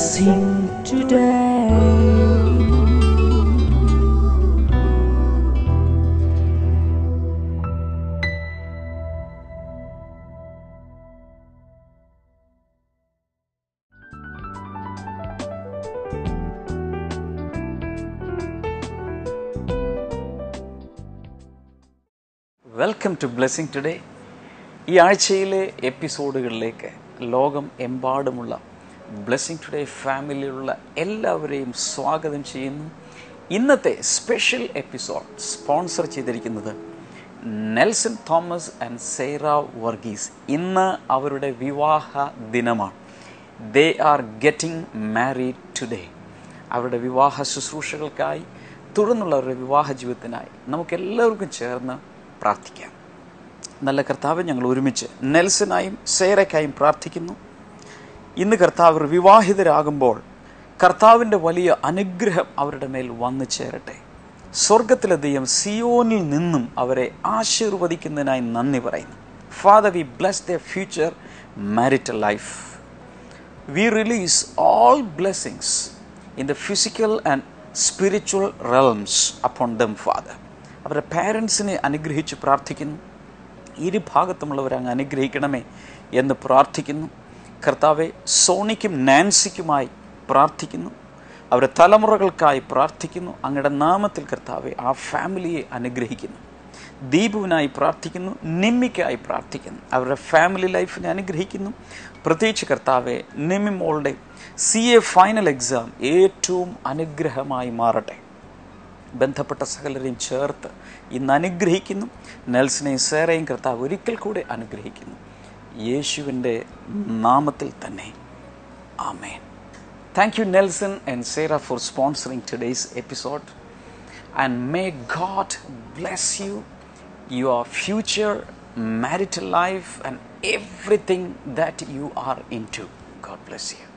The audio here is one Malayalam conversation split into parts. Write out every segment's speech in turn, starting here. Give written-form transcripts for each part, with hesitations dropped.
blessing today. Welcome to blessing today. ഈ ആഴ്ചയിലെ എപ്പിസോഡുകളിലേക്ക് ലോകം എമ്പാടുമുള്ള ബ്ലെസ്സിങ് ടുഡേ ഫാമിലിയിലുള്ള എല്ലാവരെയും സ്വാഗതം ചെയ്യുന്നു. ഇന്നത്തെ സ്പെഷ്യൽ എപ്പിസോഡ് സ്പോൺസർ ചെയ്തിരിക്കുന്നത് Nelson Thomas and Sera Varghese. ഇന്ന് അവരുടെ വിവാഹ ദിനമാണ്. They are getting married today. അവരുടെ വിവാഹ ശുശ്രൂഷകൾക്കായി തുടർന്നുള്ള അവരുടെ വിവാഹ ജീവിതത്തിനായി നമുക്കെല്ലാവർക്കും ചേർന്ന് പ്രാർത്ഥിക്കാം. നല്ല കർത്താവ്, ഞങ്ങൾ ഒരുമിച്ച് നെൽസനായും സേറയ്ക്കായും പ്രാർത്ഥിക്കുന്നു. ഇന്ന് കർത്താവ് വിവാഹിതരാകുമ്പോൾ കർത്താവിൻ്റെ വലിയ അനുഗ്രഹം അവരുടെ മേൽ വന്നു ചേരട്ടെ. സ്വർഗത്തിലെ ദൈവം സിയോനിൽ നിന്നും അവരെ ആശീർവദിക്കുന്നതിനായി നന്ദി പറയുന്നു. Father, we bless their future marital life. We release all blessings in the physical and spiritual realms upon them father. അവരുടെ പാരൻസിനെ അനുഗ്രഹിച്ച് പ്രാർത്ഥിക്കുന്നു. ഇരുഭാഗത്തുമുള്ളവരെ അങ്ങ് അനുഗ്രഹിക്കണമേ എന്ന് പ്രാർത്ഥിക്കുന്നു. കർത്താവെ, സോണിക്കും നാൻസിക്കുമായി പ്രാർത്ഥിക്കുന്നു. അവരുടെ തലമുറകൾക്കായി പ്രാർത്ഥിക്കുന്നു. അങ്ങയുടെ നാമത്തിൽ കർത്താവെ ആ ഫാമിലിയെ അനുഗ്രഹിക്കുന്നു. ദീപുവിനായി പ്രാർത്ഥിക്കുന്നു. നിമ്മിക്കായി പ്രാർത്ഥിക്കുന്നു. അവരുടെ ഫാമിലി ലൈഫിനെ അനുഗ്രഹിക്കുന്നു. പ്രത്യേകിച്ച് കർത്താവെ, നിമ്മി മോളുടെ CA ഫൈനൽ എക്സാം ഏറ്റവും അനുഗ്രഹമായി മാറട്ടെ. ബന്ധപ്പെട്ട സകലരെയും ചേർത്ത് ഇന്ന് അനുഗ്രഹിക്കുന്നു. നെൽസനെയും സേറയും കർത്താവ് ഒരിക്കൽ കൂടെ അനുഗ്രഹിക്കുന്നു. യേശുവിൻ്റെ നാമത്തിൽ തന്നെ ആമേൻ. Thank you, Nelson and Sarah, for sponsoring today's episode. And may God bless you, your future marital life and everything that you are into. God bless you.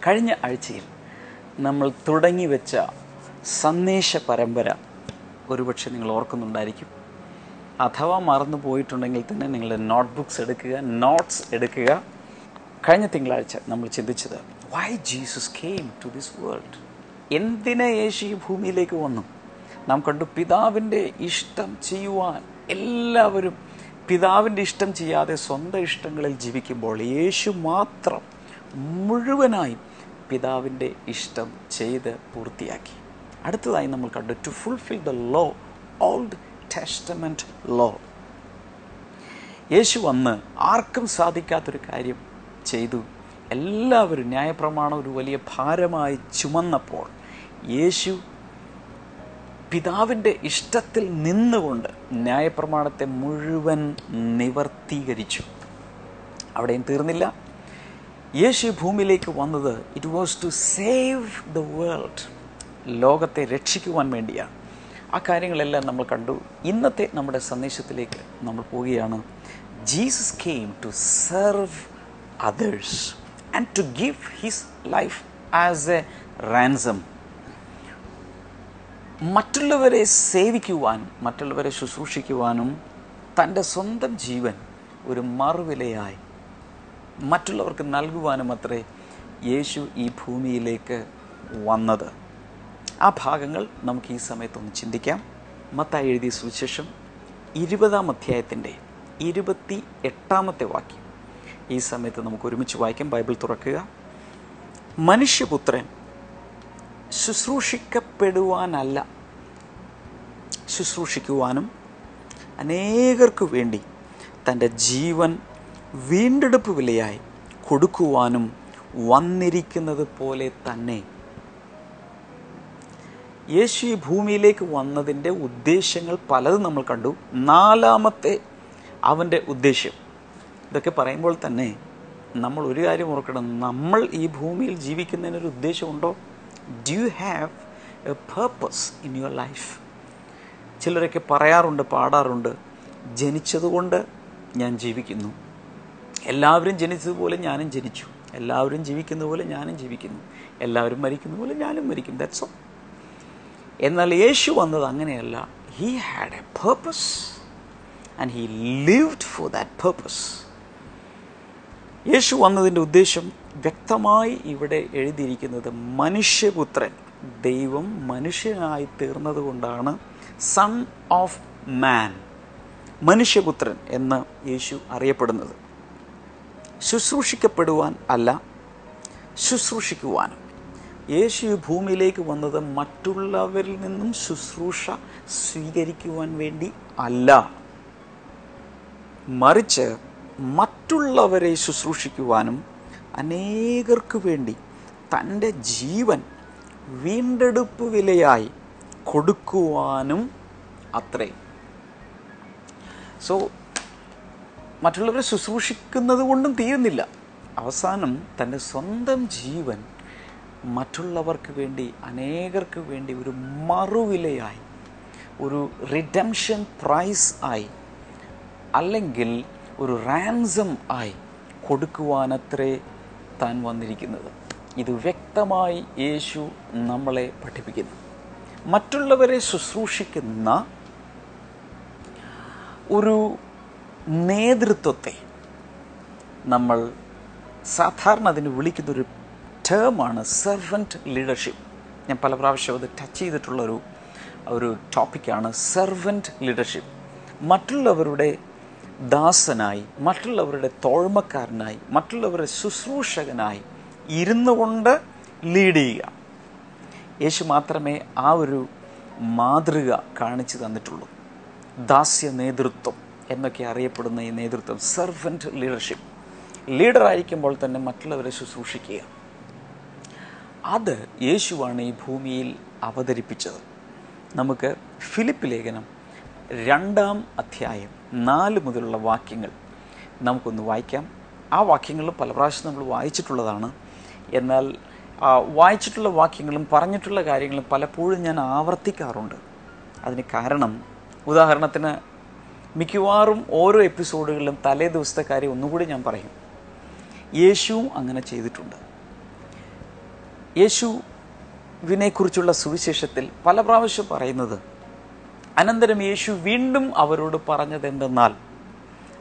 കഴിഞ്ഞ ആഴ്ചയിൽ നമ്മൾ തുടങ്ങി വെച്ച സന്ദേശ പരമ്പര ഒരുപക്ഷെ നിങ്ങൾ ഓർക്കുന്നുണ്ടായിരിക്കും. അഥവാ മറന്നു പോയിട്ടുണ്ടെങ്കിൽ തന്നെ നിങ്ങളുടെ നോട്ട്സ് എടുക്കുക. കഴിഞ്ഞ തിങ്കളാഴ്ച നമ്മൾ ചിന്തിച്ചത് why Jesus came to this world. എന്തിനെ യേശു ഈ ഭൂമിയിലേക്ക് വന്നു? നാം കണ്ടു, പിതാവിൻ്റെ ഇഷ്ടം ചെയ്യുവാൻ. എല്ലാവരും പിതാവിൻ്റെ ഇഷ്ടം ചെയ്യാതെ സ്വന്തം ഇഷ്ടങ്ങളിൽ ജീവിക്കുമ്പോൾ യേശു മാത്രം മുഴുവനായും പിതാവിൻ്റെ ഇഷ്ടം ചെയ്ത് പൂർത്തിയാക്കി. അടുത്തതായി നമ്മൾ കണ്ടു, to fulfil the law, old testament law. Yeshu വന്ന് ആർക്കും സാധിക്കാത്തൊരു കാര്യം ചെയ്തു. എല്ലാവരും ന്യായപ്രമാണം ഒരു വലിയ ഭാരമായി ചുമന്നപ്പോൾ യേശു പിതാവിൻ്റെ ഇഷ്ടത്തിൽ നിന്നുകൊണ്ട് ന്യായപ്രമാണത്തെ മുഴുവൻ നിവർത്തീകരിച്ചു. അവിടെയും തീർന്നില്ല. യേശു ഭൂമിയിലേക്ക് വന്നത് it was to save the world, ലോകത്തെ രക്ഷിക്കുവാൻ വേണ്ടിയാണ്. ആ കാര്യങ്ങളെല്ലാം നമ്മൾ കണ്ടു. ഇന്നത്തെ നമ്മുടെ സന്ദേശത്തിലേക്ക് നമ്മൾ പോവുകയാണ്. Jesus came to serve others and to give his life as a ransom. മറ്റുള്ളവരെ സേവിക്കുവാൻ, മറ്റുള്ളവരെ ശുശ്രൂഷിക്കുവാനും തൻ്റെ സ്വന്തം ജീവൻ ഒരു മറുവിലയായി മറ്റുള്ളവർക്ക് നൽകുവാനും അത്രേ യേശു ഈ ഭൂമിയിലേക്ക് വന്നത്. ആ ഭാഗങ്ങൾ നമുക്ക് ഈ സമയത്തൊന്ന് ചിന്തിക്കാം. മത്തായി എഴുതിയ സുവിശേഷം 20-ാം അധ്യായത്തിൻ്റെ 28-ാമത്തെ വാക്യം ഈ സമയത്ത് നമുക്ക് ഒരുമിച്ച് വായിക്കാം. ബൈബിൾ തുറക്കുക. മനുഷ്യപുത്രൻ ശുശ്രൂഷിക്കപ്പെടുവാനല്ല, ശുശ്രൂഷിക്കുവാനും അനേകർക്കു വേണ്ടി തൻ്റെ ജീവൻ വീണ്ടെടുപ്പ് വിലയായി കൊടുക്കുവാനും വന്നിരിക്കുന്നത് പോലെ തന്നെ യേശു ഈ ഭൂമിയിലേക്ക് വന്നതിൻ്റെ ഉദ്ദേശങ്ങൾ പലതും നമ്മൾ കണ്ടു. നാലാമത്തെ അവൻ്റെ ഉദ്ദേശ്യം, ഇതൊക്കെ പറയുമ്പോൾ തന്നെ നമ്മൾ ഒരു കാര്യം ഓർക്കണം, നമ്മൾ ഈ ഭൂമിയിൽ ജീവിക്കുന്നതിനൊരു ഉദ്ദേശമുണ്ടോ? Do you have a purpose in your life? ചിലരൊക്കെ പറയാറുണ്ട്, പാടാറുണ്ട്, ജനിച്ചതുകൊണ്ട് ഞാൻ ജീവിക്കുന്നു, എല്ലാവരും ജനിച്ചതുപോലെ ഞാനും ജനിച്ചു, എല്ലാവരും ജീവിക്കുന്ന പോലെ ഞാനും ജീവിക്കുന്നു, എല്ലാവരും മരിക്കുന്ന പോലെ ഞാനും മരിക്കും, ദാറ്റ്സ് ഓൾ. എന്നാൽ യേശു വന്നത് അങ്ങനെയല്ല. He had a purpose and he lived for that purpose. Yeshu വന്നതിൻ്റെ ഉദ്ദേശം വ്യക്തമായി ഇവിടെ എഴുതിയിരിക്കുന്നത്, മനുഷ്യപുത്രൻ, ദൈവം മനുഷ്യനായി തീർന്നത് കൊണ്ടാണ് സൺ ഓഫ് മാൻ, മനുഷ്യപുത്രൻ എന്ന് യേശു അറിയപ്പെടുന്നത്. ശുശ്രൂഷിക്കപ്പെടുവാൻ അല്ല, ശുശ്രൂഷിക്കുവാനും. യേശു ഭൂമിയിലേക്ക് വന്നത് മറ്റുള്ളവരിൽ നിന്നും ശുശ്രൂഷ സ്വീകരിക്കുവാൻ വേണ്ടി അല്ല, മറിച്ച് മറ്റുള്ളവരെ ശുശ്രൂഷിക്കുവാനും അനേകർക്ക് വേണ്ടി തൻ്റെ ജീവൻ വീണ്ടെടുപ്പ് വിലയായി കൊടുക്കുവാനും അത്രേ. സോ മറ്റുള്ളവരെ ശുശ്രൂഷിക്കുന്നത് കൊണ്ടും തീരുന്നില്ല. അവസാനം തൻ്റെ സ്വന്തം ജീവൻ മറ്റുള്ളവർക്ക് വേണ്ടി, അനേകർക്ക് വേണ്ടി ഒരു മറുവിലയായി, ഒരു റിഡംഷൻ പ്രൈസ് ആയി, അല്ലെങ്കിൽ ഒരു റാൻസം ആയി കൊടുക്കുവാനത്രേ താൻ വന്നിരിക്കുന്നത്. ഇത് വ്യക്തമായി യേശു നമ്മളെ പഠിപ്പിക്കുന്നു. മറ്റുള്ളവരെ ശുശ്രൂഷിക്കുന്ന ഒരു നേതൃത്വത്തെ നമ്മൾ സാധാരണ അതിന് വിളിക്കുന്നൊരു ടേമാണ് സെർവൻറ്റ് ലീഡർഷിപ്പ്. ഞാൻ പല പ്രാവശ്യം അത് ടച്ച് ചെയ്തിട്ടുള്ള ഒരു ടോപ്പിക്കാണ് സെർവൻറ്റ് ലീഡർഷിപ്പ്. മറ്റുള്ളവരുടെ ദാസനായി, മറ്റുള്ളവരുടെ തോഴ്മക്കാരനായി, മറ്റുള്ളവരുടെ ശുശ്രൂഷകനായി ഇരുന്നു കൊണ്ട് ലീഡ് ചെയ്യുക. യേശു മാത്രമേ ആ ഒരു മാതൃക കാണിച്ചു തന്നിട്ടുള്ളൂ. ദാസ്യ നേതൃത്വം എന്നൊക്കെ അറിയപ്പെടുന്ന ഈ നേതൃത്വം, സെർവൻറ്റ് ലീഡർഷിപ്പ്. ലീഡറായിരിക്കുമ്പോൾ തന്നെ മറ്റുള്ളവരെ ശുശ്രൂഷിക്കുക, അത് യേശുവാണ് ഈ ഭൂമിയിൽ അവതരിപ്പിച്ചത്. നമുക്ക് ഫിലിപ്പ് ലേഖനം 2-ാം അധ്യായം 4 മുതലുള്ള വാക്യങ്ങൾ നമുക്കൊന്ന് വായിക്കാം. ആ വാക്യങ്ങൾ പല പ്രാവശ്യം നമ്മൾ വായിച്ചിട്ടുള്ളതാണ്. എന്നാൽ വായിച്ചിട്ടുള്ള വാക്യങ്ങളും പറഞ്ഞിട്ടുള്ള കാര്യങ്ങളും പലപ്പോഴും ഞാൻ ആവർത്തിക്കാറുണ്ട്. അതിന് കാരണം, ഉദാഹരണത്തിന് മിക്കവാറും ഓരോ എപ്പിസോഡുകളിലും തലേ ദിവസത്തെ കാര്യം ഒന്നുകൂടി ഞാൻ പറയും. യേശുവും അങ്ങനെ ചെയ്തിട്ടുണ്ട്. യേശുവിനെക്കുറിച്ചുള്ള സുവിശേഷത്തിൽ പല പ്രാവശ്യം പറയുന്നത്, അനന്തരം യേശു വീണ്ടും അവരോട് പറഞ്ഞത് എന്തെന്നാൽ,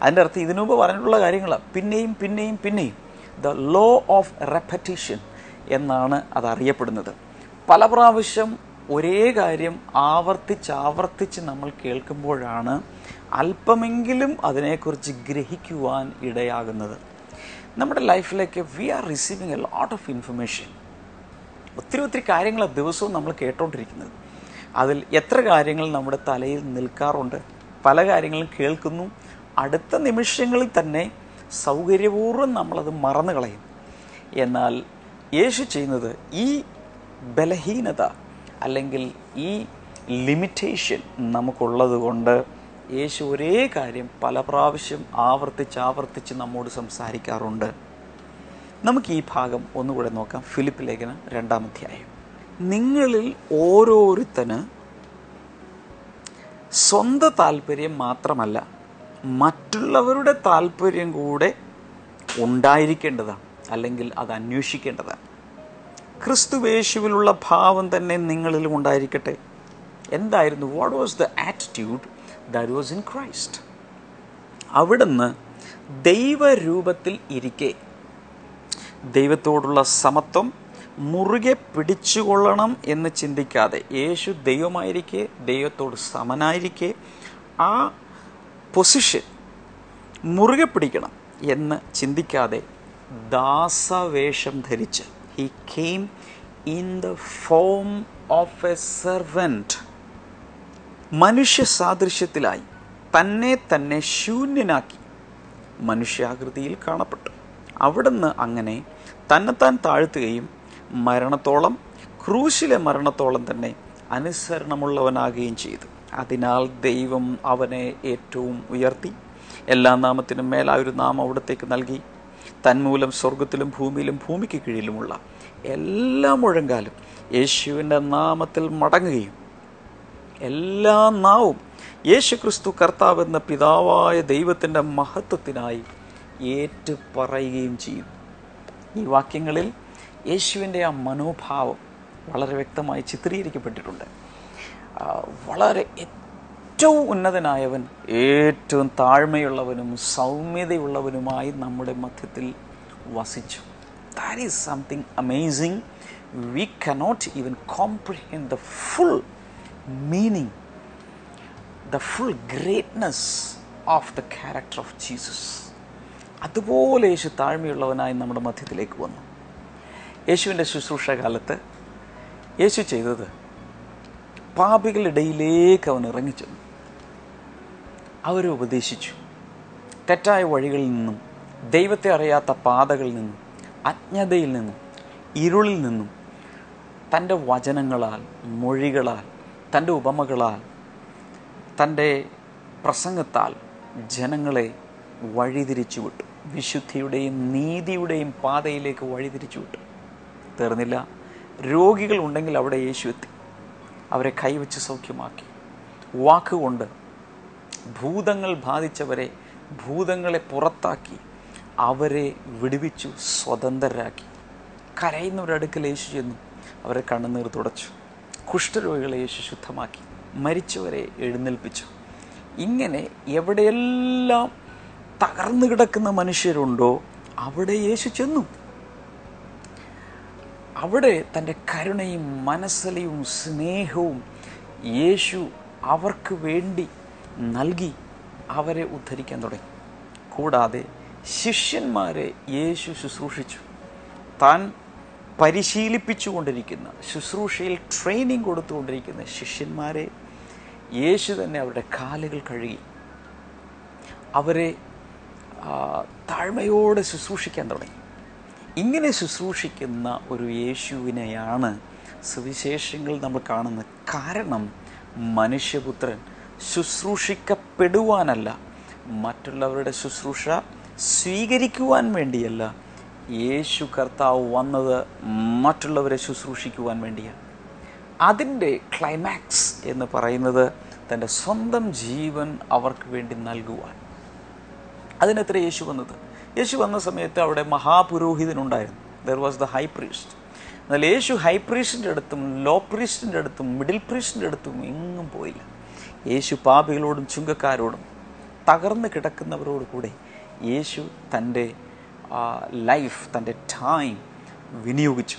അതിൻ്റെ അർത്ഥം ഇതിനുമുമ്പ് പറഞ്ഞിട്ടുള്ള കാര്യങ്ങളാണ്, പിന്നെയും പിന്നെയും പിന്നെയും. ദ ലോ ഓഫ് റെപ്പറ്റീഷൻ എന്നാണ് അതറിയപ്പെടുന്നത്. പല പ്രാവശ്യം ഒരേ കാര്യം ആവർത്തിച്ച് നമ്മൾ കേൾക്കുമ്പോഴാണ് അല്പമെങ്കിലും അതിനെക്കുറിച്ച് ഗ്രഹിക്കുവാൻ ഇടയാകുന്നത്. നമ്മുടെ ലൈഫിലേക്ക് we are receiving a lot of information. ഒത്തിരി കാര്യങ്ങൾ ദിവസവും നമ്മൾ കേട്ടോണ്ടിരിക്കുന്നത്. അതിൽ എത്ര കാര്യങ്ങൾ നമ്മുടെ തലയിൽ നിൽക്കാറുണ്ട്. പല കാര്യങ്ങളും കേൾക്കുന്നു, അടുത്ത നിമിഷങ്ങളിൽ തന്നെ സൗകര്യപൂർവ്വം നമ്മളത് മറന്നു കളയും. എന്നാൽ യേശു ചെയ്യുന്നത്, ഈ ബലഹീനത അല്ലെങ്കിൽ ഈ ലിമിറ്റേഷൻ നമുക്കുള്ളത് കൊണ്ട് യേശു ഒരേ കാര്യം പല പ്രാവശ്യം ആവർത്തിച്ച് നമ്മോട് സംസാരിക്കാറുണ്ട്. നമുക്ക് ഈ ഭാഗം ഒന്നുകൂടെ നോക്കാം. ഫിലിപ്പ് ലേഖനം 2-ാം അധ്യായം. നിങ്ങളിൽ ഓരോരുത്തന് സ്വന്തം താല്പര്യം മാത്രമല്ല, മറ്റുള്ളവരുടെ താല്പര്യം കൂടെ ഉണ്ടായിരിക്കേണ്ടതാണ്, അല്ലെങ്കിൽ അത് അന്വേഷിക്കേണ്ടതാണ്. ക്രിസ്തുവേശുവിലുള്ള ഭാവം തന്നെ നിങ്ങളിലും ഉണ്ടായിരിക്കട്ടെ. എന്തായിരുന്നു? What was the attitude that was in Christ? അവിടുന്ന് ദൈവരൂപത്തിൽ ഇരിക്കെ ദൈവത്തോടുള്ള സമത്വം മുറുകെ പിടിച്ചുകൊള്ളണം എന്ന് ചിന്തിക്കാതെ, യേശു ദൈവമായിരിക്കെ, ദൈവത്തോട് സമനായിരിക്കെ ആ പൊസിഷൻ മുറുകെ പിടിക്കണം എന്ന് ചിന്തിക്കാതെ ദാസവേഷം ധരിച്ച്, he came in the form of a servant, മനുഷ്യ സാദൃശ്യത്തിലായി തന്നെ ശൂന്യനാക്കി മനുഷ്യാകൃതിയിൽ കാണപ്പെട്ടു. അവിടുന്ന് അങ്ങനെ തന്നെത്താൻ താഴ്ത്തുകയും മരണത്തോളം, ക്രൂശിലെ മരണത്തോളം തന്നെ അനുസരണമുള്ളവനാകുകയും ചെയ്തു. അതിനാൽ ദൈവം അവനെ ഏറ്റവും ഉയർത്തി, എല്ലാ നാമത്തിനും മേലായൊരു നാമം അവിടത്തേക്ക് നൽകി. തന്മൂലം സ്വർഗത്തിലും ഭൂമിയിലും ഭൂമിക്ക് കീഴിലുമുള്ള എല്ലാ മുഴങ്കാലും യേശുവിൻ്റെ നാമത്തിൽ മടങ്ങുകയും എല്ലാ നാവും യേശു ക്രിസ്തു കർത്താവെന്ന പിതാവായ ദൈവത്തിൻ്റെ മഹത്വത്തിനായി ഏറ്റു പറയുകയും ചെയ്യും. ഈ വാക്യങ്ങളിൽ യേശുവിൻ്റെ ആ മനോഭാവം വളരെ വ്യക്തമായി ചിത്രീകരിക്കപ്പെട്ടിട്ടുണ്ട്. വളരെ ഏറ്റവും ഉന്നതനായവൻ ഏറ്റവും താഴ്മയുള്ളവനും സൗമ്യതയുള്ളവനുമായി നമ്മുടെ മധ്യത്തിൽ വസിച്ചു. That is something amazing. We cannot even comprehend the full meaning, the full greatness of the character of Jesus. അതുപോലെ യേശു താഴ്മയുള്ളവനായി നമ്മുടെ മധ്യത്തിലേക്ക് വന്നു. യേശുവിൻ്റെ ശുശ്രൂഷ കാലത്ത് യേശു ചെയ്തത്, പാപികളുടെ ഇടയിലേക്ക് അവൻ ഇറങ്ങിച്ചെന്നു. അവരെ ഉപദേശിച്ചു. തെറ്റായ വഴികളിൽ നിന്നും, ദൈവത്തെ അറിയാത്ത പാതകളിൽ നിന്നും, അജ്ഞതയിൽ നിന്നും, ഇരുളിൽ നിന്നും തൻ്റെ വചനങ്ങളാൽ, മൊഴികളാൽ, തൻ്റെ ഉപമകളാൽ, തൻ്റെ പ്രസംഗത്താൽ ജനങ്ങളെ വഴിതിരിച്ചു വിട്ടു. വിശുദ്ധിയുടെയും നീതിയുടെയും പാതയിലേക്ക് വഴിതിരിച്ചു വിട്ടു. തീർന്നില്ല, രോഗികൾ ഉണ്ടെങ്കിൽ അവിടെ യേശു എത്തി, അവരെ കൈവച്ച് സൗഖ്യമാക്കി. വാക്കുകൊണ്ട് ഭൂതങ്ങൾ ബാധിച്ചവരെ, ഭൂതങ്ങളെ പുറത്താക്കി അവരെ വിടുവിച്ചു, സ്വതന്ത്രരാക്കി. കരയുന്നവരുടെ അടുക്കൽ യേശു ചെന്നു, അവരെ കണ്ണുനീർ തുടച്ചു. കുഷ്ഠരോഗികളെ യേശു ശുദ്ധമാക്കി, മരിച്ചവരെ എഴുന്നേൽപ്പിച്ചു. ഇങ്ങനെ എവിടെയെല്ലാം തകർന്നു കിടക്കുന്ന മനുഷ്യരുണ്ടോ അവിടെ യേശു ചെന്നു. അവിടെ തൻ്റെ കരുണയും മനസ്സലിയും സ്നേഹവും യേശു അവർക്ക് വേണ്ടി നൽകി അവരെ ഉദ്ധരിക്കാൻ തുടങ്ങി. കൂടാതെ ശിഷ്യന്മാരെ യേശു ശുശ്രൂഷിച്ചു. താൻ പരിശീലിപ്പിച്ചുകൊണ്ടിരിക്കുന്ന, ശുശ്രൂഷയിൽ ട്രെയിനിങ് കൊടുത്തുകൊണ്ടിരിക്കുന്ന ശിഷ്യന്മാരെ യേശു തന്നെ അവരുടെ കാലുകൾ കഴുകി അവരെ താഴ്മയോടെ ശുശ്രൂഷിക്കാൻ തുടങ്ങി. ഇങ്ങനെ ശുശ്രൂഷിക്കുന്ന ഒരു യേശുവിനെയാണ് സുവിശേഷങ്ങൾ നമ്മൾ കാണുന്നത്. കാരണം മനുഷ്യപുത്രൻ ശുശ്രൂഷിക്കപ്പെടുവാനല്ല, മറ്റുള്ളവരുടെ ശുശ്രൂഷ സ്വീകരിക്കുവാൻ വേണ്ടിയല്ല. യേശു കർത്താവ് വന്നത് മറ്റുള്ളവരെ ശുശ്രൂഷിക്കുവാൻ വേണ്ടിയാണ്. അതിൻ്റെ ക്ലൈമാക്സ് എന്ന് പറയുന്നത് തൻ്റെ സ്വന്തം ജീവൻ അവർക്ക് വേണ്ടി നൽകുവാൻ. അതിനെത്ര യേശു വന്നത്? യേശു വന്ന സമയത്ത് അവിടെ മഹാപുരോഹിതനുണ്ടായിരുന്നു. There was the high priest. എന്നാൽ യേശു ഹൈ പ്രീസ്റ്റിൻ്റെ അടുത്തും ലോ പ്രീസ്റ്റിൻ്റെ അടുത്തും മിഡിൽ പ്രീസ്റ്റിൻ്റെ അടുത്തും എങ്ങും പോയില്ല. യേശു പാപികളോടും ചുങ്കക്കാരോടും തകർന്ന് കിടക്കുന്നവരോട് കൂടെ യേശു തൻ്റെ ലൈഫ്, തൻ്റെ ടൈം വിനിയോഗിച്ചു.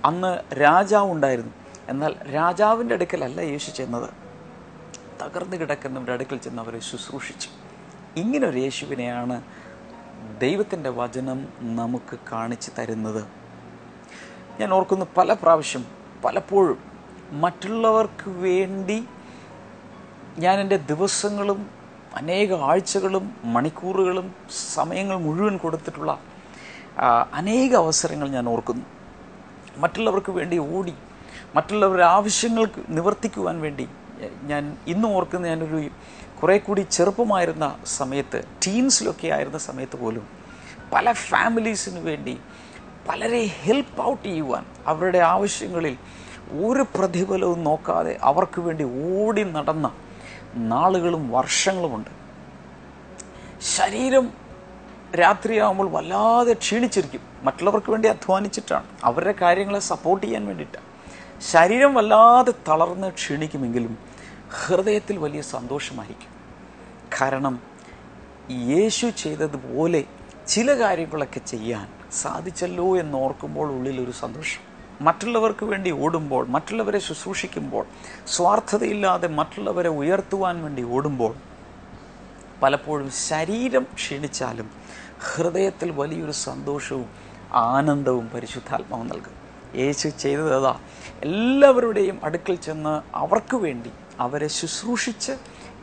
അന്ന് രാജാവ് ഉണ്ടായിരുന്നു. എന്നാൽ രാജാവിൻ്റെ അടുക്കലല്ല യേശു ചെന്നത്, തകർന്ന് കിടക്കുന്നവരുടെ അടുക്കൽ ചെന്ന് അവരെ ശുശ്രൂഷിച്ചു. ഇങ്ങനൊരു യേശുവിനെയാണ് ദൈവത്തിൻ്റെ വചനം നമുക്ക് കാണിച്ചു തരുന്നത്. ഞാൻ ഓർക്കുന്നു, പല പ്രാവശ്യം പലപ്പോഴും മറ്റുള്ളവർക്ക് വേണ്ടി ഞാൻ എൻ്റെ ദിവസങ്ങളും അനേക ആഴ്ചകളും മണിക്കൂറുകളും സമയങ്ങൾ മുഴുവൻ കൊടുത്തിട്ടുള്ള അനേക അവസരങ്ങൾ ഞാൻ ഓർക്കുന്നു. മറ്റുള്ളവർക്ക് വേണ്ടി ഓടി, മറ്റുള്ളവരുടെ ആവശ്യങ്ങൾക്ക് നിവർത്തിക്കുവാൻ വേണ്ടി ഞാൻ ഇന്നും ഓർക്കുന്ന, ഞാനൊരു കുറേ കൂടി ചെറുപ്പമായിരുന്ന സമയത്ത്, ടീൻസിലൊക്കെ ആയിരുന്ന സമയത്ത് പോലും പല ഫാമിലീസിന് വേണ്ടി പലരെ ഹെൽപ്പ് ഔട്ട് ചെയ്യുവാൻ, അവരുടെ ആവശ്യങ്ങളിൽ ഒരു പ്രതിഫലവും നോക്കാതെ അവർക്ക് വേണ്ടി ഓടി നടന്ന നാളുകളും വർഷങ്ങളുമുണ്ട്. ശരീരം രാത്രിയാകുമ്പോൾ വല്ലാതെ ക്ഷീണിച്ചിരിക്കും. മറ്റുള്ളവർക്ക് വേണ്ടി അധ്വാനിച്ചിട്ടാണ്, അവരുടെ കാര്യങ്ങളെ സപ്പോർട്ട് ചെയ്യാൻ വേണ്ടിയിട്ടാണ്. ശരീരം വല്ലാതെ തളർന്ന് ക്ഷീണിക്കുമെങ്കിലും ഹൃദയത്തിൽ വലിയ സന്തോഷമായിരിക്കും. കാരണം യേശു ചെയ്തതുപോലെ ചില കാര്യങ്ങളൊക്കെ ചെയ്യാൻ സാധിച്ചല്ലോ എന്നോർക്കുമ്പോൾ ഉള്ളിലൊരു സന്തോഷം. മറ്റുള്ളവർക്ക് വേണ്ടി ഓടുമ്പോൾ, മറ്റുള്ളവരെ ശുശ്രൂഷിക്കുമ്പോൾ, സ്വാർത്ഥതയില്ലാതെ മറ്റുള്ളവരെ ഉയർത്തുവാൻ വേണ്ടി ഓടുമ്പോൾ പലപ്പോഴും ശരീരം ക്ഷീണിച്ചാലും ഹൃദയത്തിൽ വലിയൊരു സന്തോഷവും ആനന്ദവും പരിശുദ്ധാത്മാവ് നൽകും. യേശു ചെയ്തതാ, എല്ലാവരുടെയും അടുക്കൽ ചെന്ന് അവർക്ക് വേണ്ടി അവരെ ശുശ്രൂഷിച്ച്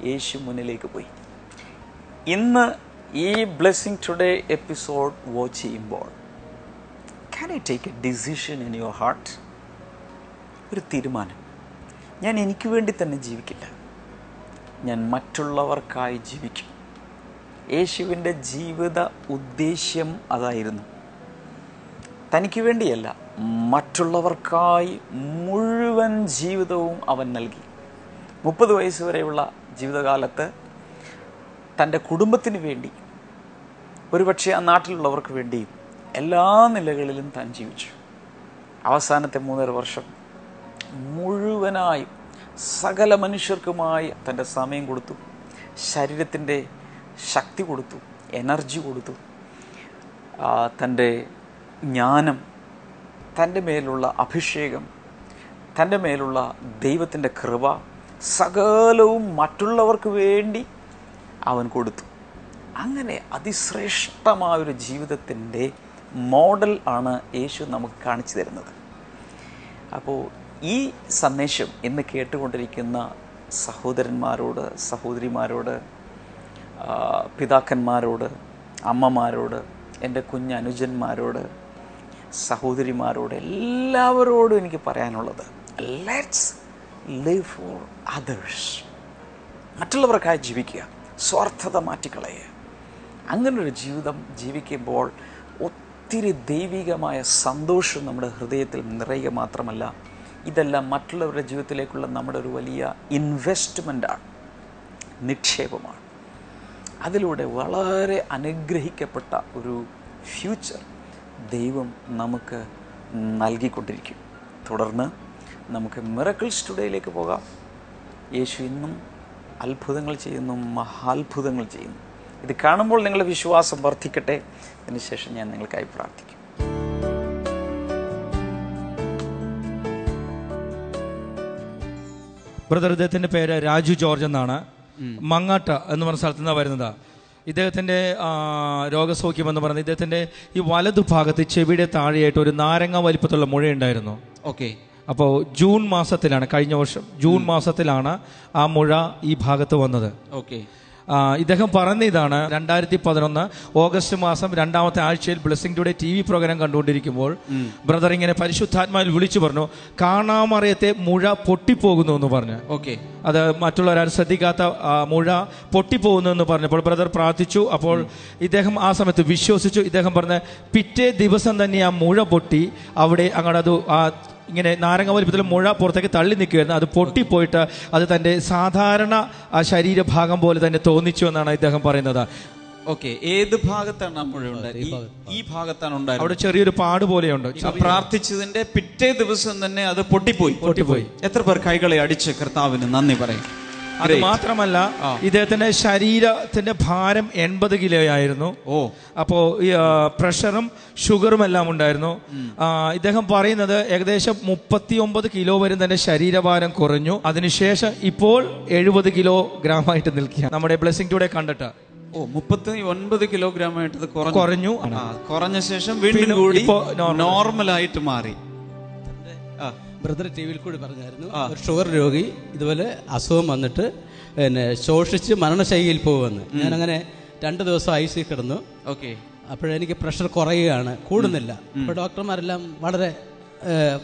യേശു മുന്നിലേക്ക് പോയി. ഇന്ന് ഈ ബ്ലെസ്സിങ് ടുഡേ എപ്പിസോഡ് വാച്ച് ചെയ്യുമ്പോൾ, can you take a decision in your heart? ഒരു തീരുമാനം. ഞാൻ എനിക്ക് വേണ്ടി തന്നെ ജീവിക്കില്ല, ഞാൻ മറ്റുള്ളവർക്കായി ജീവിക്കും. യേശുവിൻ്റെ ജീവിത ഉദ്ദേശ്യം അതായിരുന്നു. തനിക്ക് വേണ്ടിയല്ല, മറ്റുള്ളവർക്കായി മുഴുവൻ ജീവിതവും അവൻ നൽകി. 30 വയസ്സ് വരെയുള്ള ജീവിതകാലത്ത് തൻ്റെ കുടുംബത്തിന് വേണ്ടി, ഒരുപക്ഷെ ആ നാട്ടിലുള്ളവർക്ക് വേണ്ടിയും എല്ലാ നിലകളിലും താൻ ജീവിച്ചു. അവസാനത്തെ 3.5 വർഷം മുഴുവനായും സകല മനുഷ്യർക്കുമായി തൻ്റെ സമയം കൊടുത്തു, ശരീരത്തിൻ്റെ ശക്തി കൊടുത്തു, എനർജി കൊടുത്തു, തൻ്റെ ജ്ഞാനം, തൻ്റെ മേലുള്ള അഭിഷേകം, തൻ്റെ മേലുള്ള ദൈവത്തിൻ്റെ കൃപ, സകലവും മറ്റുള്ളവർക്ക് വേണ്ടി അവൻ കൊടുത്തു. അങ്ങനെ അതിശ്രേഷ്ഠമായൊരു ജീവിതത്തിൻ്റെ മോഡൽ ആണ് യേശു നമുക്ക് കാണിച്ചു തരുന്നത്. അപ്പോൾ ഈ സന്ദേശം ഇന്ന് കേട്ടുകൊണ്ടിരിക്കുന്ന സഹോദരന്മാരോട്, സഹോദരിമാരോട്, പിതാക്കന്മാരോട്, അമ്മമാരോട്, എൻ്റെ കുഞ്ഞനുജന്മാരോട്, സഹോദരിമാരോട്, എല്ലാവരോടും എനിക്ക് പറയാനുള്ളത്, ലെറ്റ്സ് ലിവ് ഫോർ അതേഴ്സ്. മറ്റുള്ളവർക്കായി ജീവിക്കുക, സ്വാർത്ഥത മാറ്റിക്കളയുക. അങ്ങനൊരു ജീവിതം ജീവിക്കുമ്പോൾ ഒത്തിരി ദൈവികമായ സന്തോഷം നമ്മുടെ ഹൃദയത്തിൽ നിറയുക മാത്രമല്ല, ഇതെല്ലാം മറ്റുള്ളവരുടെ ജീവിതത്തിലേക്കുള്ള നമ്മുടെ ഒരു വലിയ ഇൻവെസ്റ്റ്മെൻ്റാണ്, നിക്ഷേപമാണ്. അതിലൂടെ വളരെ അനുഗ്രഹിക്കപ്പെട്ട ഒരു ഫ്യൂച്ചർ ദൈവം നമുക്ക് നൽകിക്കൊണ്ടിരിക്കും. തുടർന്ന് നമുക്ക് മിറക്കിൾസ് ടുഡേയിലേക്ക് പോകാം. യേശു ഇന്നും അത്ഭുതങ്ങൾ ചെയ്യുന്നു, മഹാത്ഭുതങ്ങൾ ചെയ്യുന്നു. ഇത് കാണുമ്പോൾ നിങ്ങളുടെ വിശ്വാസം വർദ്ധിക്കട്ടെ. അതിനുശേഷം ഞാൻ നിങ്ങൾക്കായി പ്രാർത്ഥിക്കും. ബ്രദർ, ഇദ്ദേഹത്തിൻ്റെ പേര് രാജു ജോർജ് എന്നാണ്. മങ്ങാട്ട എന്ന് പറഞ്ഞ സ്ഥലത്തു നിന്നാണ് വരുന്നത്. ഇദ്ദേഹത്തിൻ്റെ രോഗസൗഖ്യം എന്ന് പറയുന്നത്, ഇദ്ദേഹത്തിൻ്റെ ഈ വലതുഭാഗത്ത് ചെവിയുടെ താഴെയായിട്ട് ഒരു നാരങ്ങ വലിപ്പത്തുള്ള മുഴയുണ്ടായിരുന്നു. ഓക്കെ. അപ്പോൾ ജൂൺ മാസത്തിലാണ്, കഴിഞ്ഞ വർഷം ജൂൺ മാസത്തിലാണ് ആ മുഴ ഈ ഭാഗത്ത് വന്നത്. ഓക്കെ. ഇദ്ദേഹം പറഞ്ഞ ഇതാണ്, 2011 ഓഗസ്റ്റ് മാസം 2ാമത്തെ ആഴ്ചയിൽ ബ്ലെസ്സിംഗ് ടുഡേ TV പ്രോഗ്രാം കണ്ടുകൊണ്ടിരിക്കുമ്പോൾ ബ്രദർ ഇങ്ങനെ പരിശുദ്ധാത്മാവിൽ വിളിച്ചു പറഞ്ഞു, കാണാമറിയത്തെ മുഴ പൊട്ടിപ്പോകുന്നു എന്ന് പറഞ്ഞു. ഓക്കെ. അത് മറ്റുള്ളവരാരും ശ്രദ്ധിക്കാത്ത മുഴ പൊട്ടിപ്പോകുന്നു എന്ന് പറഞ്ഞപ്പോൾ ബ്രദർ പ്രാർത്ഥിച്ചു. അപ്പോൾ ഇദ്ദേഹം ആ സമയത്ത് വിശ്വസിച്ചു. ഇദ്ദേഹം പറഞ്ഞ പിറ്റേ ദിവസം തന്നെ ആ മുഴ പൊട്ടി അവിടെ അങ്ങോട്ട് അത് ഇങ്ങനെ നാരങ്ങ വലിപ്പത്തിൽ മുഴ പുറത്തേക്ക് തള്ളി നിൽക്കുമായിരുന്നു. അത് പൊട്ടിപ്പോയിട്ട് അത് തൻ്റെ സാധാരണ ശരീരഭാഗം പോലെ തന്നെ തോന്നിച്ചു എന്നാണ് ഇദ്ദേഹം പറയുന്നത്. ഓക്കെ. ഏത് ഭാഗത്താണ് ആ മുഴ ഉണ്ടായത്? ഈ ഭാഗത്താണ് ഉണ്ടായത്. അവിടെ ചെറിയൊരു പാട് പോലെയുണ്ട്. പ്രാർത്ഥിച്ചതിന്റെ പിറ്റേ ദിവസം തന്നെ അത് പൊട്ടിപ്പോയി. എത്ര പേർ കൈകളെ അടിച്ച് കർത്താവിന് നന്ദി പറയും? അത് മാത്രമല്ല, ഇദ്ദേഹത്തിന്റെ ശരീരത്തിന്റെ ഭാരം 80 കിലോയായിരുന്നു. അപ്പോൾ പ്രഷറും ഷുഗറും എല്ലാം ഉണ്ടായിരുന്നു. ഇദ്ദേഹം പറയുന്നത് ഏകദേശം 39 കിലോ വരെ തന്നെ ശരീരഭാരം കുറഞ്ഞു. അതിനുശേഷം ഇപ്പോൾ 70 കിലോഗ്രാമായിട്ട് നിൽക്കുക നമ്മുടെ ബ്ലെസ്സിംഗ് ടുഡേ കണ്ടിട്ട്. 39 കിലോഗ്രാമായിട്ട് കുറഞ്ഞു. കുറഞ്ഞ ശേഷം വീണ്ടും കൂടി നോർമലായിട്ട് മാറി. ബ്രദർ TV കൂടി പറഞ്ഞായിരുന്നു, ഒരു ഷുഗർ രോഗി ഇതുപോലെ അസുഖം വന്നിട്ട് പിന്നെ ശോഷിച്ച് മരണശൈലിയിൽ പോകുമെന്ന്. ഞാനങ്ങനെ 2 ദിവസം IC കിടന്നു. ഓക്കെ. അപ്പോഴെനിക്ക് പ്രഷർ കുറയുകയാണ്, കൂടുന്നില്ല. അപ്പോൾ ഡോക്ടർമാരെല്ലാം വളരെ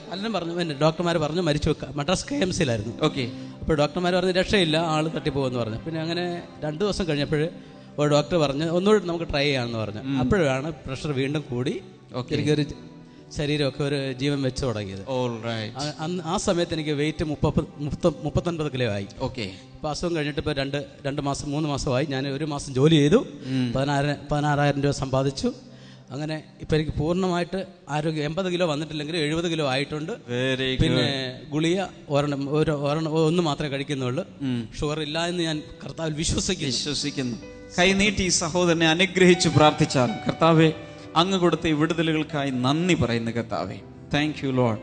പലരും പറഞ്ഞു, ഡോക്ടർമാർ പറഞ്ഞു മരിച്ചു വെക്കാം. മദ്രാസ് KMCയിലായിരുന്നു. ഓക്കെ. അപ്പോൾ ഡോക്ടർമാർ പറഞ്ഞു രക്ഷയില്ല, ആൾ തട്ടിപ്പോകുമെന്ന് പറഞ്ഞു. പിന്നെ അങ്ങനെ 2 ദിവസം കഴിഞ്ഞപ്പോൾ ഒരു ഡോക്ടർ പറഞ്ഞ് ഒന്നുകൂടി നമുക്ക് ട്രൈ ചെയ്യാമെന്ന് പറഞ്ഞു. അപ്പോഴാണ് പ്രഷർ വീണ്ടും കൂടി എനിക്കൊരു ശരീരമൊക്കെ ഒരു ജീവൻ വെച്ച് തുടങ്ങിയത്. ആ സമയത്ത് എനിക്ക് വെയിറ്റ് 39 കിലോ ആയി. ഓക്കെ. ഇപ്പോൾ അസുഖം കഴിഞ്ഞിട്ട് ഇപ്പോൾ 2 മാസം 3 മാസമായി. ഞാൻ 1 മാസം ജോലി ചെയ്തു, 16,000 രൂപ സമ്പാദിച്ചു. അങ്ങനെ ഇപ്പം എനിക്ക് പൂർണ്ണമായിട്ട് ആരോഗ്യം 80 കിലോ വന്നിട്ടില്ലെങ്കിൽ 70 കിലോ ആയിട്ടുണ്ട്. പിന്നെ ഗുളിക ഒന്ന് മാത്രമേ കഴിക്കുന്നുള്ളൂ. ഷുഗർ ഇല്ല എന്ന് ഞാൻ കർത്താവിൽ വിശ്വസിക്കുന്നു. കൈനീട്ടി ഈ സഹോദരനെ അനുഗ്രഹിച്ച് പ്രാർത്ഥിച്ചാൽ, കർത്താവെ അങ്ങ് കൊടുത്ത ഈ വിടുതലുകൾക്കായി നന്ദി പറയുന്ന കർത്താവേ, താങ്ക് യു ലോർഡ്.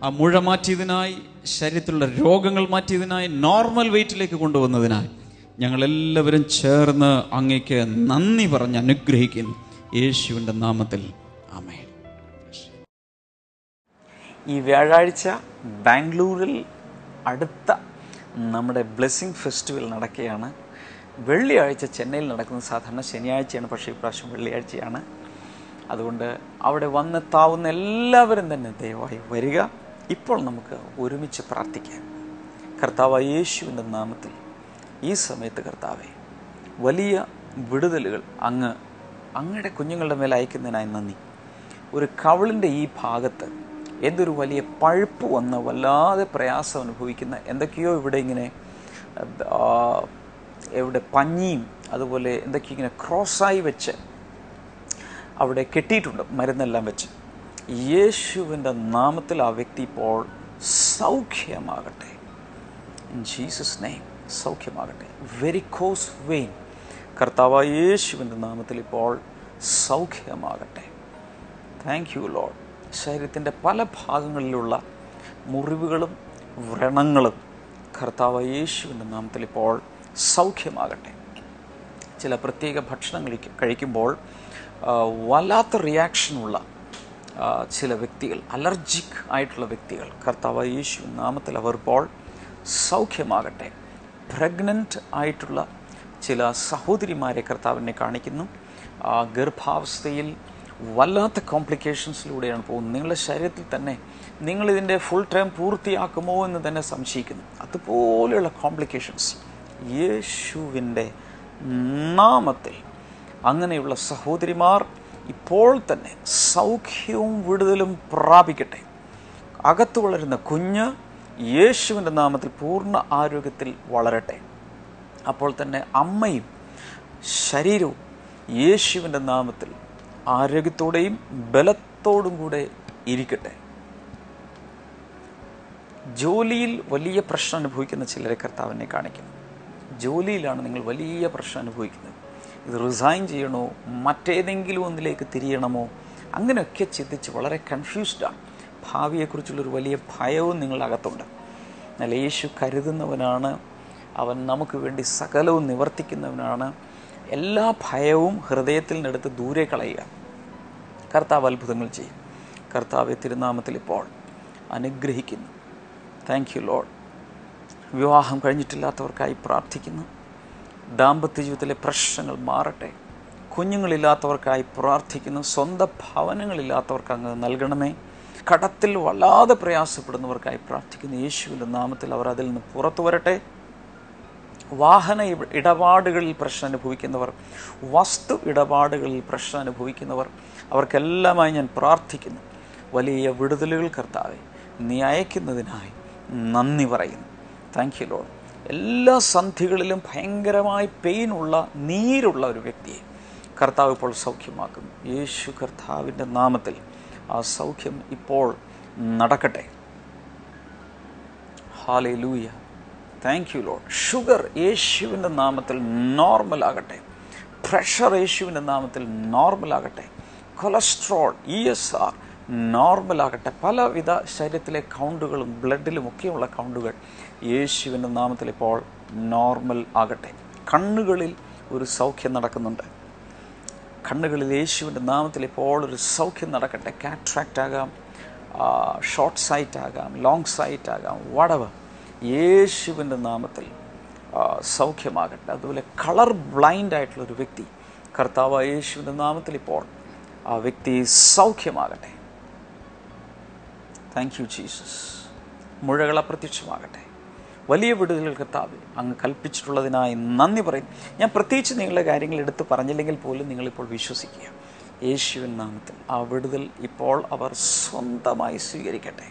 ആ മുഴ മാറ്റിയതിനായി, ശരീരത്തിലുള്ള രോഗങ്ങൾ മാറ്റിയതിനായി, നോർമൽ വെയിറ്റിലേക്ക് കൊണ്ടുവന്നതിനായി ഞങ്ങളെല്ലാവരും ചേർന്ന് അങ്ങേക്ക് നന്ദി പറഞ്ഞ് അനുഗ്രഹിക്കുന്നു യേശുവിൻ്റെ നാമത്തിൽ. ആമേൻ. ഈ വ്യാഴാഴ്ച ബാംഗ്ലൂരിൽ അടുത്ത നമ്മുടെ ബ്ലെസ്സിംഗ് ഫെസ്റ്റിവൽ നടക്കുകയാണ്. വെള്ളിയാഴ്ച ചെന്നൈയിൽ നടക്കുന്നത് സാധാരണ ശനിയാഴ്ചയാണ്, പക്ഷേ ഇപ്രാവശ്യം വെള്ളിയാഴ്ചയാണ്. അതുകൊണ്ട് അവിടെ വന്നെത്താവുന്ന എല്ലാവരും തന്നെ ദയവായി വരിക. ഇപ്പോൾ നമുക്ക് ഒരുമിച്ച് പ്രാർത്ഥിക്കാം. കർത്താവായ യേശുവിൻ്റെ നാമത്തിൽ ഈ സമയത്ത് കർത്താവെ വലിയ വിടുതലുകൾ അങ്ങയുടെ കുഞ്ഞുങ്ങളുടെ മേൽ അയക്കുന്നതിനായി നന്ദി. ഒരു കവിളിൻ്റെ ഈ ഭാഗത്ത് എന്തൊരു വലിയ പഴുപ്പ് വന്ന് വല്ലാതെ പ്രയാസം അനുഭവിക്കുന്ന എന്തൊക്കെയോ ഇവിടെ ഇങ്ങനെ എവിടെ പഞ്ഞിയും അതുപോലെ എന്തൊക്കെയോ ഇങ്ങനെ ക്രോസായി വെച്ച് അവിടെ കെട്ടിയിട്ടുണ്ട് മരുന്നെല്ലാം വെച്ച്. യേശുവിൻ്റെ നാമത്തിൽ ആ വ്യക്തി ഇപ്പോൾ സൗഖ്യമാകട്ടെ. ഇൻ ജീസസ് നെയിം സൗഖ്യമാകട്ടെ. വെരിക്കോസ് വെയിൻ കർത്താവായ യേശുവിൻ്റെ നാമത്തിൽ ഇപ്പോൾ സൗഖ്യമാകട്ടെ. Thank you Lord. ശരീരത്തിൻ്റെ പല ഭാഗങ്ങളിലുള്ള മുറിവുകളും വ്രണങ്ങളും കർത്താവായ യേശുവിൻ്റെ നാമത്തിൽ ഇപ്പോൾ സൗഖ്യമാകട്ടെ. ചില പ്രത്യേക ഭക്ഷണം കഴിക്കുമ്പോൾ വല്ലാത്ത റിയാക്ഷനുള്ള ചില വ്യക്തികൾ, അലർജിക് ആയിട്ടുള്ള വ്യക്തികൾ, കർത്താവായ യേശുവിൻ്റെ നാമത്തിൽ അവർ ഇപ്പോൾ സൗഖ്യമാകട്ടെ. പ്രഗ്നൻ്റ് ആയിട്ടുള്ള ചില സഹോദരിമാരെ കർത്താവിനെ കാണിക്കുന്നു. ഗർഭാവസ്ഥയിൽ വല്ലാത്ത കോംപ്ലിക്കേഷൻസിലൂടെയാണ് പോകുന്നത്. നിങ്ങളുടെ ശരീരത്തിൽ തന്നെ നിങ്ങളിതിൻ്റെ ഫുൾ ടൈം പൂർത്തിയാക്കുമോ എന്ന് തന്നെ സംശയിക്കുന്നു. അതുപോലെയുള്ള കോംപ്ലിക്കേഷൻസ് യേശുവിൻ്റെ നാമത്തിൽ അങ്ങനെയുള്ള സഹോദരിമാർ ഇപ്പോൾ തന്നെ സൗഖ്യവും വിടുതലും പ്രാപിക്കട്ടെ. അകത്ത് വളരുന്ന കുഞ്ഞ് യേശുവിൻ്റെ നാമത്തിൽ പൂർണ്ണ ആരോഗ്യത്തിൽ വളരട്ടെ. അപ്പോൾ തന്നെ അമ്മയും ശരീരവും യേശുവിൻ്റെ നാമത്തിൽ ആരോഗ്യത്തോടെയും ബലത്തോടും കൂടെ ഇരിക്കട്ടെ. ജോലിയിൽ വലിയ പ്രശ്നം അനുഭവിക്കുന്ന ചിലരെ കർത്താവിനെ കാണിക്കുന്നു. ജോലിയിലാണ് നിങ്ങൾ വലിയ പ്രശ്നം അനുഭവിക്കുന്നത്. ഇത് റിസൈൻ ചെയ്യണോ, മറ്റേതെങ്കിലും ഒന്നിലേക്ക് തിരിയണമോ, അങ്ങനെയൊക്കെ ചിന്തിച്ച് വളരെ കൺഫ്യൂസ്ഡാണ്. ഭാവിയെക്കുറിച്ചുള്ളൊരു വലിയ ഭയവും നിങ്ങളുടെ അകത്തുണ്ട്. എന്നാൽ യേശു കരുതുന്നവനാണ്. അവൻ നമുക്ക് വേണ്ടി സകലവും നിവർത്തിക്കുന്നവനാണ്. എല്ലാ ഭയവും ഹൃദയത്തിൽ നിന്നെടുത്ത് ദൂരെ കളയുക. കർത്താവ് അത്ഭുതങ്ങൾ ചെയ്യും. കർത്താവെ തിരുനാമത്തിൽ ഇപ്പോൾ അനുഗ്രഹിക്കുന്നു. Thank you Lord. വിവാഹം കഴിഞ്ഞിട്ടില്ലാത്തവർക്കായി പ്രാർത്ഥിക്കുന്നു. ദാമ്പത്യ ജീവിതത്തിലെ പ്രശ്നങ്ങൾ മാറട്ടെ. കുഞ്ഞുങ്ങളില്ലാത്തവർക്കായി പ്രാർത്ഥിക്കുന്നു. സ്വന്തം ഭവനങ്ങളില്ലാത്തവർക്ക് അങ്ങ് നൽകണമേ. കടത്തിൽ വല്ലാതെ പ്രയാസപ്പെടുന്നവർക്കായി പ്രാർത്ഥിക്കുന്നു. യേശുവിൻ്റെ നാമത്തിൽ അവർ അതിൽ നിന്ന് പുറത്തു വരട്ടെ. വാഹന ഇടപാടുകളിൽ പ്രശ്നം അനുഭവിക്കുന്നവർ, വസ്തു ഇടപാടുകളിൽ പ്രശ്നം അനുഭവിക്കുന്നവർ, അവർക്കെല്ലാമായി ഞാൻ പ്രാർത്ഥിക്കുന്നു. വലിയ വിടുതലുകൾ കർത്താവെ നീ അയക്കുന്നതിനായി നന്ദി പറയുന്നു. Thank you Lord. എല്ലാ സന്ധികളിലും ഭയങ്കരമായി പെയിനുള്ള നീരുള്ള ഒരു വ്യക്തിയെ കർത്താവ് ഇപ്പോൾ സൗഖ്യമാക്കുന്നു. യേശു കർത്താവിൻ്റെ നാമത്തിൽ ആ സൗഖ്യം ഇപ്പോൾ നടക്കട്ടെ. Hallelujah. Thank you Lord. Sugar യേശുവിൻ്റെ നാമത്തിൽ നോർമലാകട്ടെ. പ്രഷർ യേശുവിൻ്റെ നാമത്തിൽ നോർമലാകട്ടെ. Cholesterol, ESR നോർമലാകട്ടെ. പലവിധ ശരീരത്തിലെ കൗണ്ടുകളും ബ്ലഡിലും ഒക്കെയുള്ള കൗണ്ടുകൾ യേശുവിൻ്റെ നാമത്തിൽ ഇപ്പോൾ നോർമൽ ആകട്ടെ. കണ്ണുകളിൽ ഒരു സൗഖ്യം നടക്കുന്നുണ്ട്. കണ്ണുകളിൽ യേശുവിൻ്റെ നാമത്തിൽ ഇപ്പോൾ ഒരു സൗഖ്യം നടക്കട്ടെ. കാട്രാക്റ്റ് ആകാം, ഷോർട്ട് സൈറ്റ് ആകാം, ലോങ് സൈറ്റ് ആകാം, വടവ് യേശുവിൻ്റെ നാമത്തിൽ സൗഖ്യമാകട്ടെ. അതുപോലെ കളർ ബ്ലൈൻഡ് ആയിട്ടുള്ളൊരു വ്യക്തി കർത്താവ് യേശുവിൻ്റെ നാമത്തിൽ ഇപ്പോൾ ആ വ്യക്തി സൗഖ്യമാകട്ടെ. Thank you Jesus. മുഴകൾ അപ്രത്യക്ഷമാകട്ടെ. വലിയ വിടുതലുകൾ കർത്താവ് അങ്ങ് കൽപ്പിച്ചിട്ടുള്ളതിനായി നന്ദി പറയും. ഞാൻ പ്രത്യേകിച്ച് നിങ്ങളുടെ കാര്യങ്ങൾ എടുത്ത് പറഞ്ഞില്ലെങ്കിൽ പോലും നിങ്ങളിപ്പോൾ വിശ്വസിക്കുക. യേശുവിൻ നാമത്തിൽ ആ വിടുതൽ ഇപ്പോൾ അവർ സ്വന്തമായി സ്വീകരിക്കട്ടെ.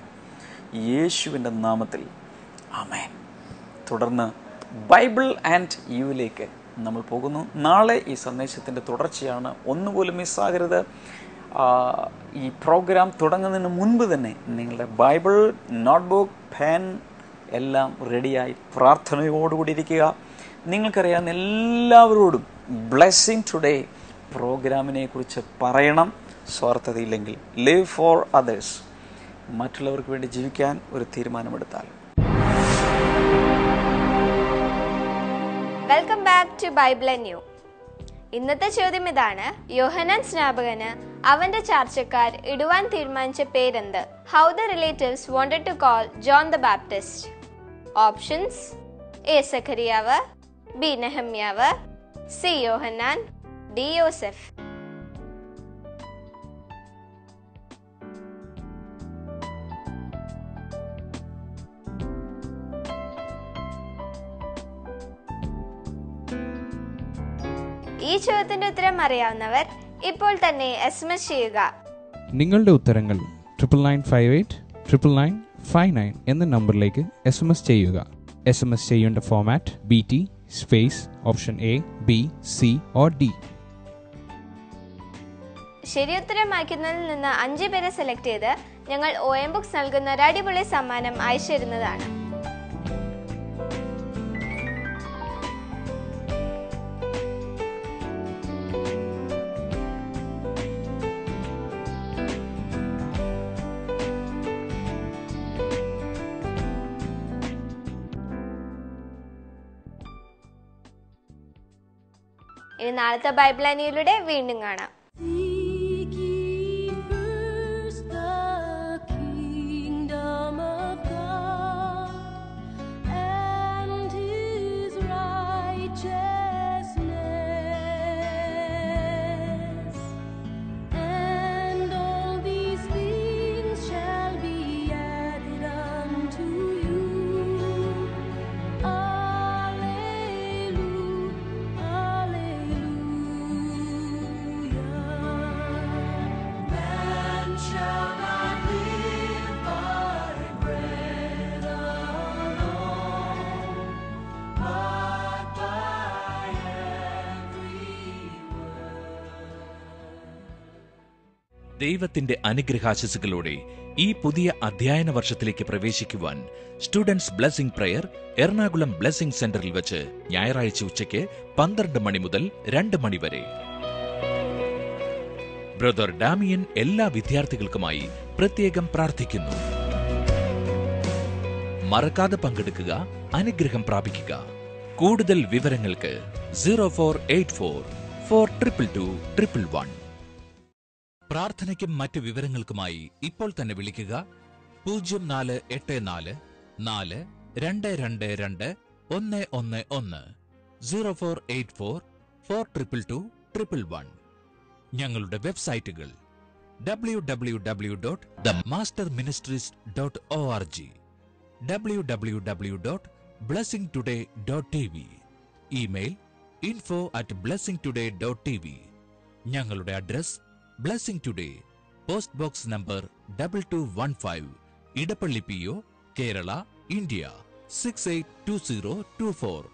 യേശുവിൻ്റെ നാമത്തിൽ ആമേൻ. തുടർന്ന് ബൈബിൾ ആൻഡ് യുവിലേക്ക് നമ്മൾ പോകുന്നു. നാളെ ഈ സന്ദേശത്തിൻ്റെ തുടർച്ചയാണ്. ഒന്നുപോലും മിസ്സാകരുത്. ഈ പ്രോഗ്രാം തുടങ്ങുന്നതിന് മുൻപ് തന്നെ നിങ്ങളുടെ ബൈബിൾ, നോട്ട്ബുക്ക്, പെൻ എല്ലാം റെഡിയായി പ്രാർത്ഥനയോടുകൂടി ഇരിക്കുക. നിങ്ങൾക്കറിയാവുന്ന എല്ലാവരോടും ബ്ലെസ്സിങ് ടുഡേ പ്രോഗ്രാമിനെ കുറിച്ച് പറയണം. സ്വാർത്ഥതയില്ലെങ്കിൽ ലിവ് ഫോർ അതേഴ്സ്, മറ്റുള്ളവർക്ക് വേണ്ടി ജീവിക്കാൻ ഒരു തീരുമാനമെടുത്താൽ. Welcome back to Bible and new. ഇന്നത്തെ ചോദ്യം ഇതാണ്: യോഹന്നാൻ സ്നാപകന് അവന്റെ ചാർച്ചക്കാർ ഇടുവാൻ തീരുമാനിച്ച പേരെന്ത്? How the relatives wanted to call John the Baptist. Options: A Sakhariyav, B Nehamyav, C Yohannan, D Yosef. ഈ ചോദ്യത്തിന്റെ ഉത്തരം അറിയാവുന്നവർ ഇപ്പോൾ തന്നെ SMS ചെയ്യുക. നിങ്ങളുടെ ഉത്തരങ്ങൾ 9958 9959 എന്ന നമ്പറിലേക്ക് SMS ചെയ്യുക. SMS ചെയ്യേണ്ട format BT space option A, B, C or D. ശരി ഉത്തരം അയക്കുന്നതിൽ നിന്ന് 5 പേരെ സെലക്ട് ചെയ്ത് ഞങ്ങൾ OM ബുക്സ് നൽകുന്ന ഒരു അടിപൊളി സമ്മാനം അയച്ചു തരുന്നതാണ്. ഇനി നാളത്തെ ബൈബിൾ അനിയിലൂടെ വീണ്ടും കാണാം. ദൈവത്തിന്റെ അനുഗ്രഹാശിസുകളോടെ ഈ പുതിയ അധ്യയന വർഷത്തിലേക്ക് പ്രവേശിക്കുവാൻ students blessing prayer Ernakulam blessing സെന്ററിൽ വെച്ച് ഞായറാഴ്ച ഉച്ചയ്ക്ക് 12 മണി മുതൽ 2 മണി വരെ. ബ്രദർ ഡാമിയൻ എല്ലാ വിദ്യാർത്ഥികൾക്കുമായി പ്രത്യേകം പ്രാർത്ഥിക്കുന്നു. മറക്കാതെ പങ്കെടുക്കുക, അനുഗ്രഹം പ്രാപിക്കുക. കൂടുതൽ വിവരങ്ങൾക്ക് 0484 422 പ്രാർത്ഥനയ്ക്കും മറ്റ് വിവരങ്ങൾക്കുമായി ഇപ്പോൾ തന്നെ വിളിക്കുക 0484 422 111 0484 422 ഞങ്ങളുടെ വെബ്സൈറ്റുകൾ www.themasterministries.org, www.blessingtoday.tv, ഇമെയിൽ info@blessingtoday.tv. ഞങ്ങളുടെ address blessing today, post box number 2215, Edappally PO, Kerala, India 682024.